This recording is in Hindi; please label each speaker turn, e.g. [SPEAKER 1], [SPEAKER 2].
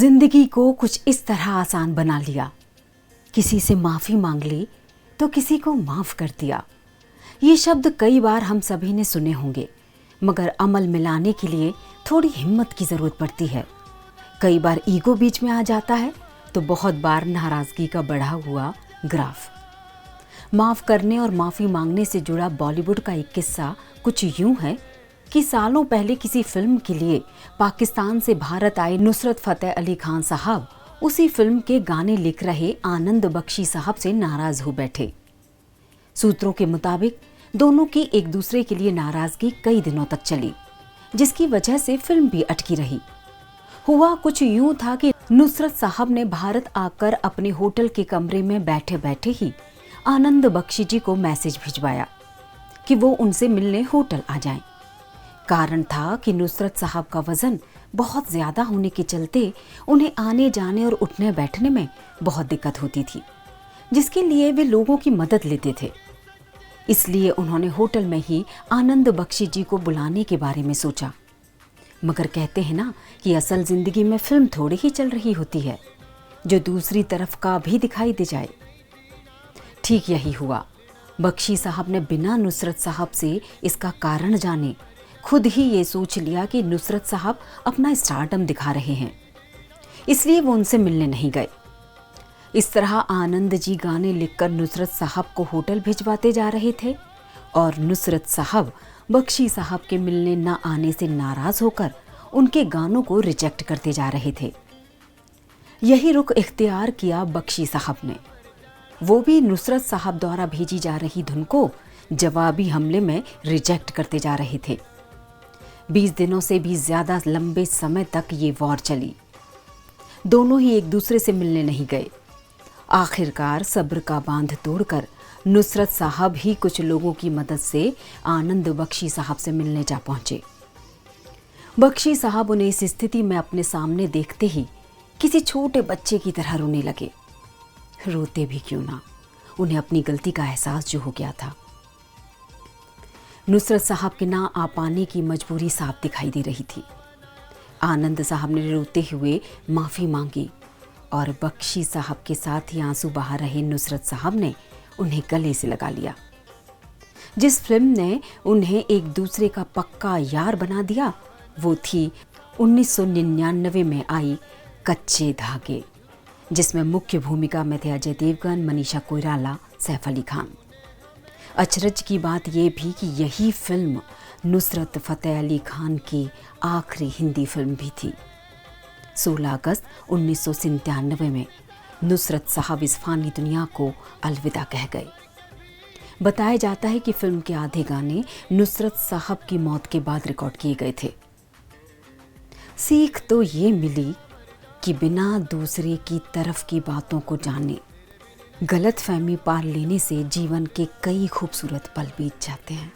[SPEAKER 1] जिंदगी को कुछ इस तरह आसान बना लिया। किसी से माफ़ी मांग ली तो किसी को माफ़ कर दिया। ये शब्द कई बार हम सभी ने सुने होंगे, मगर अमल में लाने के लिए थोड़ी हिम्मत की ज़रूरत पड़ती है। कई बार ईगो बीच में आ जाता है तो बहुत बार नाराज़गी का बढ़ा हुआ ग्राफ। माफ़ करने और माफ़ी मांगने से जुड़ा बॉलीवुड का एक किस्सा कुछ यूं है कि सालों पहले किसी फिल्म के लिए पाकिस्तान से भारत आए नुसरत फतेह अली खान साहब उसी फिल्म के गाने लिख रहे आनंद बख्शी साहब से नाराज हो बैठे। सूत्रों के मुताबिक दोनों की एक दूसरे के लिए नाराजगी कई दिनों तक चली, जिसकी वजह से फिल्म भी अटकी रही। हुआ कुछ यूं था कि नुसरत साहब ने भारत आकर अपने होटल के कमरे में बैठे बैठे ही आनंद बख्शी जी को मैसेज भिजवाया कि वो उनसे मिलने होटल आ जाएं। कारण था कि नुसरत साहब का वजन बहुत ज्यादा होने के चलते उन्हें आने जाने और उठने बैठने में बहुत दिक्कत होती थी, जिसके लिए वे लोगों की मदद लेते थे। इसलिए उन्होंने होटल में ही आनंद बख्शी जी को बुलाने के बारे में सोचा। मगर कहते हैं ना कि असल जिंदगी में फिल्म थोड़ी ही चल रही होती है जो दूसरी तरफ का भी दिखाई दे जाए। ठीक यही हुआ। बख्शी साहब ने बिना नुसरत साहब से इसका कारण जाने खुद ही ये सोच लिया कि नुसरत साहब अपना स्टारडम दिखा रहे हैं, इसलिए वो उनसे मिलने नहीं गए। इस तरह आनंद जी गाने लिखकर नुसरत साहब को होटल भिजवाते जा रहे थे और नुसरत साहब बख्शी साहब के मिलने न आने से नाराज होकर उनके गानों को रिजेक्ट करते जा रहे थे। यही रुख इख्तियार किया बख्शी साहब ने। वो भी नुसरत साहब द्वारा भेजी जा रही धुन को जवाबी हमले में रिजेक्ट करते जा रहे थे। 20 दिनों से भी ज्यादा लंबे समय तक ये वॉर चली। दोनों ही एक दूसरे से मिलने नहीं गए। आखिरकार सब्र का बांध तोड़कर नुसरत साहब ही कुछ लोगों की मदद से आनंद बख्शी साहब से मिलने जा पहुंचे। बख्शी साहब उन्हें इस स्थिति में अपने सामने देखते ही किसी छोटे बच्चे की तरह रोने लगे। रोते भी क्यों ना, उन्हें अपनी गलती का एहसास जो हो गया था। नुसरत साहब के ना आ पाने की मजबूरी साफ दिखाई दे रही थी। आनंद साहब ने रोते हुए माफ़ी मांगी और बख्शी साहब के साथ ही आंसू बहा रहे नुसरत साहब ने उन्हें गले से लगा लिया। जिस फिल्म ने उन्हें एक दूसरे का पक्का यार बना दिया वो थी 1999 में आई कच्चे धागे, जिसमें मुख्य भूमिका में थे अजय देवगन, मनीषा कोइराला, सैफ अली खान। अचरज की बात यह भी कि यही फिल्म नुसरत फतेह अली खान की आखिरी हिंदी फिल्म भी थी। 16 अगस्त 1997 में नुसरत साहब इस फानी दुनिया को अलविदा कह गए। बताया जाता है कि फिल्म के आधे गाने नुसरत साहब की मौत के बाद रिकॉर्ड किए गए थे। सीख तो ये मिली कि बिना दूसरे की तरफ की बातों को जाने गलतफहमी पाल लेने से जीवन के कई खूबसूरत पल बीत जाते हैं।